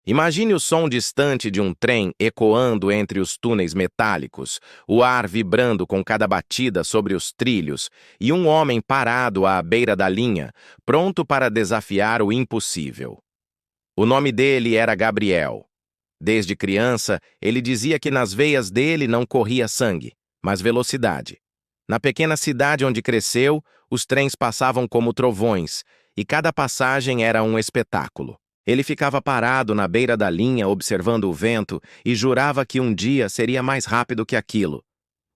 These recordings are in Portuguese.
Imagine o som distante de um trem ecoando entre os túneis metálicos, o ar vibrando com cada batida sobre os trilhos e um homem parado à beira da linha, pronto para desafiar o impossível. O nome dele era Gabriel. Desde criança, ele dizia que nas veias dele não corria sangue, mas velocidade. Na pequena cidade onde cresceu, os trens passavam como trovões, e cada passagem era um espetáculo. Ele ficava parado na beira da linha observando o vento e jurava que um dia seria mais rápido que aquilo.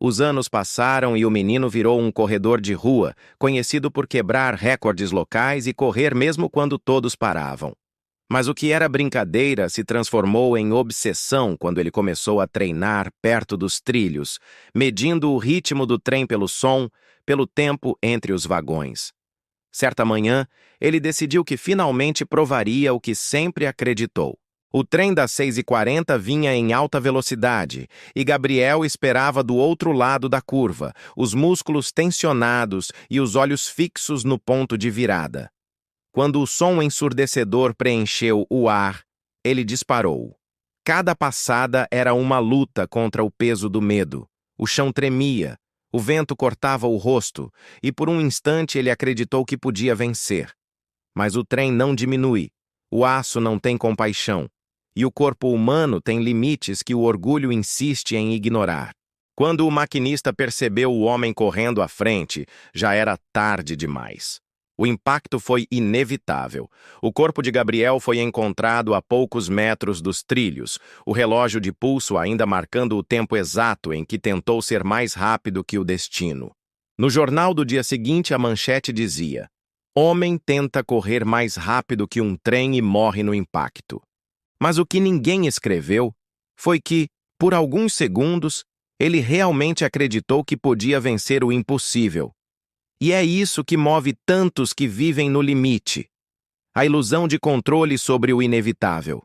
Os anos passaram e o menino virou um corredor de rua, conhecido por quebrar recordes locais e correr mesmo quando todos paravam. Mas o que era brincadeira se transformou em obsessão quando ele começou a treinar perto dos trilhos, medindo o ritmo do trem pelo som, pelo tempo entre os vagões. Certa manhã, ele decidiu que finalmente provaria o que sempre acreditou. O trem das 6h40 vinha em alta velocidade e Gabriel esperava do outro lado da curva, os músculos tensionados e os olhos fixos no ponto de virada. Quando o som ensurdecedor preencheu o ar, ele disparou. Cada passada era uma luta contra o peso do medo. O chão tremia, o vento cortava o rosto, e por um instante ele acreditou que podia vencer. Mas o trem não diminui, o aço não tem compaixão, e o corpo humano tem limites que o orgulho insiste em ignorar. Quando o maquinista percebeu o homem correndo à frente, já era tarde demais. O impacto foi inevitável. O corpo de Gabriel foi encontrado a poucos metros dos trilhos, o relógio de pulso ainda marcando o tempo exato em que tentou ser mais rápido que o destino. No jornal do dia seguinte, a manchete dizia: "Homem tenta correr mais rápido que um trem e morre no impacto." Mas o que ninguém escreveu foi que, por alguns segundos, ele realmente acreditou que podia vencer o impossível. E é isso que move tantos que vivem no limite. A ilusão de controle sobre o inevitável.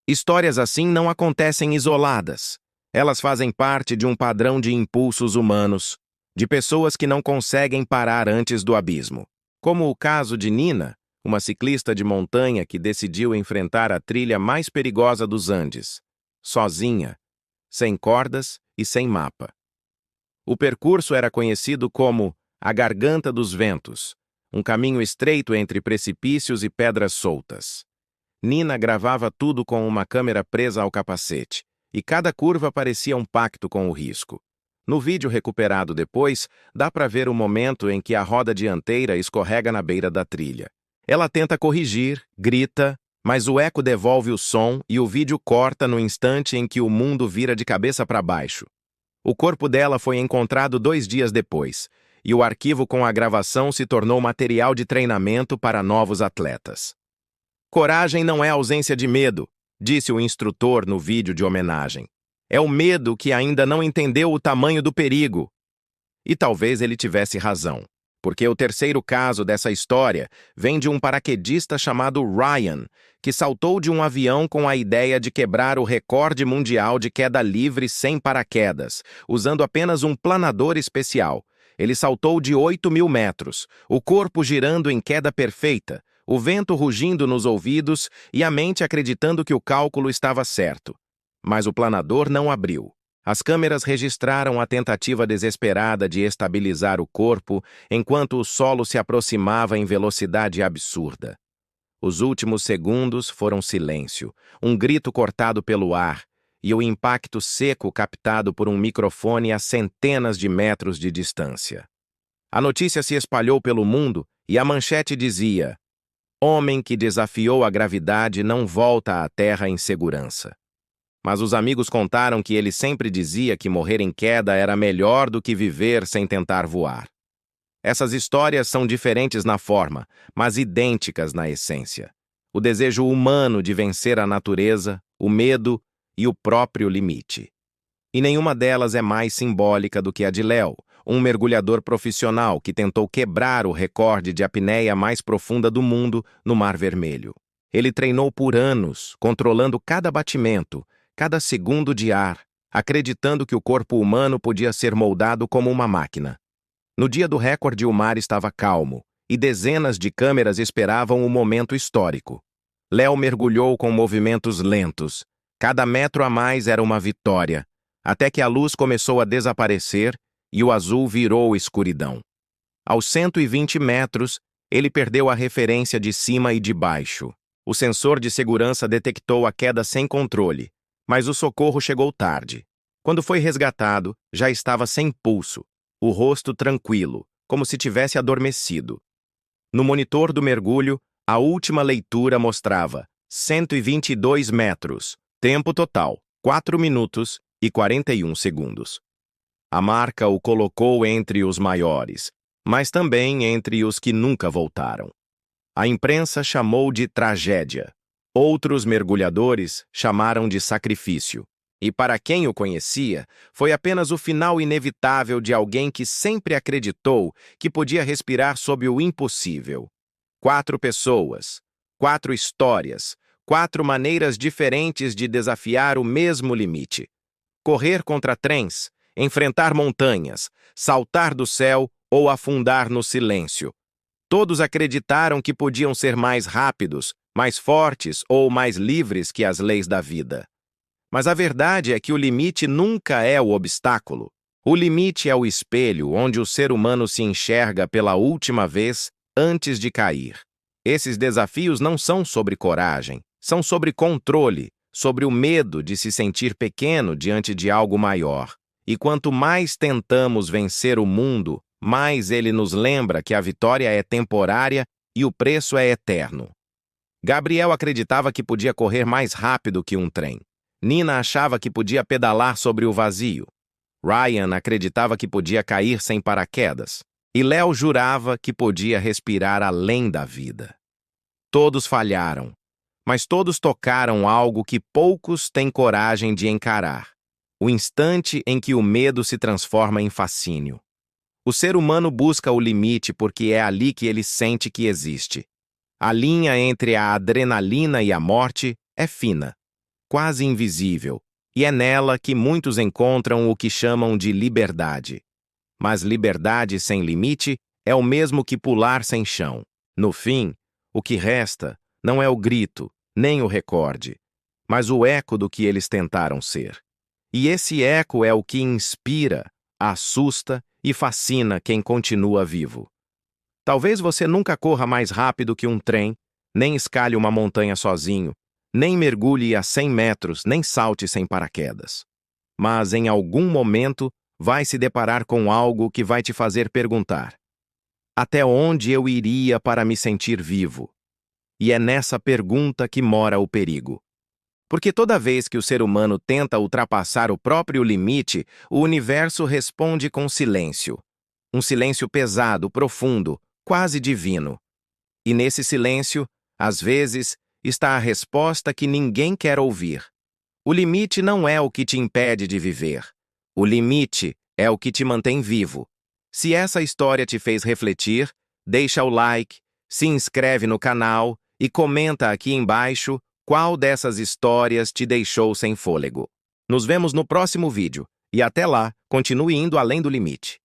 Histórias assim não acontecem isoladas. Elas fazem parte de um padrão de impulsos humanos, de pessoas que não conseguem parar antes do abismo. Como o caso de Nina, uma ciclista de montanha que decidiu enfrentar a trilha mais perigosa dos Andes, sozinha, sem cordas e sem mapa. O percurso era conhecido como a Garganta dos Ventos, um caminho estreito entre precipícios e pedras soltas. Nina gravava tudo com uma câmera presa ao capacete, e cada curva parecia um pacto com o risco. No vídeo recuperado depois, dá para ver o momento em que a roda dianteira escorrega na beira da trilha. Ela tenta corrigir, grita, mas o eco devolve o som e o vídeo corta no instante em que o mundo vira de cabeça para baixo. O corpo dela foi encontrado 2 dias depois, e o arquivo com a gravação se tornou material de treinamento para novos atletas. "Coragem não é ausência de medo", disse o instrutor no vídeo de homenagem. "É o medo que ainda não entendeu o tamanho do perigo." E talvez ele tivesse razão, porque o terceiro caso dessa história vem de um paraquedista chamado Ryan, que saltou de um avião com a ideia de quebrar o recorde mundial de queda livre sem paraquedas, usando apenas um planador especial. Ele saltou de 8.000 metros, o corpo girando em queda perfeita, o vento rugindo nos ouvidos e a mente acreditando que o cálculo estava certo. Mas o planador não abriu. As câmeras registraram a tentativa desesperada de estabilizar o corpo enquanto o solo se aproximava em velocidade absurda. Os últimos segundos foram silêncio, um grito cortado pelo ar, e o impacto seco captado por um microfone a centenas de metros de distância. A notícia se espalhou pelo mundo e a manchete dizia: "Homem que desafiou a gravidade não volta à Terra em segurança." Mas os amigos contaram que ele sempre dizia que morrer em queda era melhor do que viver sem tentar voar. Essas histórias são diferentes na forma, mas idênticas na essência. O desejo humano de vencer a natureza, o medo e o próprio limite. E nenhuma delas é mais simbólica do que a de Léo, um mergulhador profissional que tentou quebrar o recorde de apneia mais profunda do mundo no Mar Vermelho. Ele treinou por anos, controlando cada batimento, cada segundo de ar, acreditando que o corpo humano podia ser moldado como uma máquina. No dia do recorde, o mar estava calmo, e dezenas de câmeras esperavam o momento histórico. Léo mergulhou com movimentos lentos. Cada metro a mais era uma vitória, até que a luz começou a desaparecer e o azul virou escuridão. Aos 120 metros, ele perdeu a referência de cima e de baixo. O sensor de segurança detectou a queda sem controle, mas o socorro chegou tarde. Quando foi resgatado, já estava sem pulso, o rosto tranquilo, como se tivesse adormecido. No monitor do mergulho, a última leitura mostrava 122 metros, tempo total, 4 minutos e 41 segundos. A marca o colocou entre os maiores, mas também entre os que nunca voltaram. A imprensa chamou de tragédia. Outros mergulhadores chamaram de sacrifício. E para quem o conhecia, foi apenas o final inevitável de alguém que sempre acreditou que podia respirar sob o impossível. 4 pessoas, 4 histórias, 4 maneiras diferentes de desafiar o mesmo limite. Correr contra trens, enfrentar montanhas, saltar do céu ou afundar no silêncio. Todos acreditaram que podiam ser mais rápidos, mais fortes ou mais livres que as leis da vida. Mas a verdade é que o limite nunca é o obstáculo. O limite é o espelho onde o ser humano se enxerga pela última vez antes de cair. Esses desafios não são sobre coragem, são sobre controle, sobre o medo de se sentir pequeno diante de algo maior. E quanto mais tentamos vencer o mundo, mais ele nos lembra que a vitória é temporária e o preço é eterno. Gabriel acreditava que podia correr mais rápido que um trem. Nina achava que podia pedalar sobre o vazio. Ryan acreditava que podia cair sem paraquedas. E Léo jurava que podia respirar além da vida. Todos falharam, mas todos tocaram algo que poucos têm coragem de encarar. O instante em que o medo se transforma em fascínio. O ser humano busca o limite porque é ali que ele sente que existe. A linha entre a adrenalina e a morte é fina, quase invisível, e é nela que muitos encontram o que chamam de liberdade. Mas liberdade sem limite é o mesmo que pular sem chão. No fim, o que resta não é o grito, nem o recorde, mas o eco do que eles tentaram ser. E esse eco é o que inspira, assusta e fascina quem continua vivo. Talvez você nunca corra mais rápido que um trem, nem escale uma montanha sozinho, nem mergulhe a 100 metros, nem salte sem paraquedas. Mas em algum momento vai se deparar com algo que vai te fazer perguntar: até onde eu iria para me sentir vivo? E é nessa pergunta que mora o perigo. Porque toda vez que o ser humano tenta ultrapassar o próprio limite, o universo responde com silêncio. Um silêncio pesado, profundo, quase divino. E nesse silêncio, às vezes, está a resposta que ninguém quer ouvir. O limite não é o que te impede de viver. O limite é o que te mantém vivo. Se essa história te fez refletir, deixa o like, se inscreve no canal e comenta aqui embaixo qual dessas histórias te deixou sem fôlego. Nos vemos no próximo vídeo e até lá, continue indo além do limite.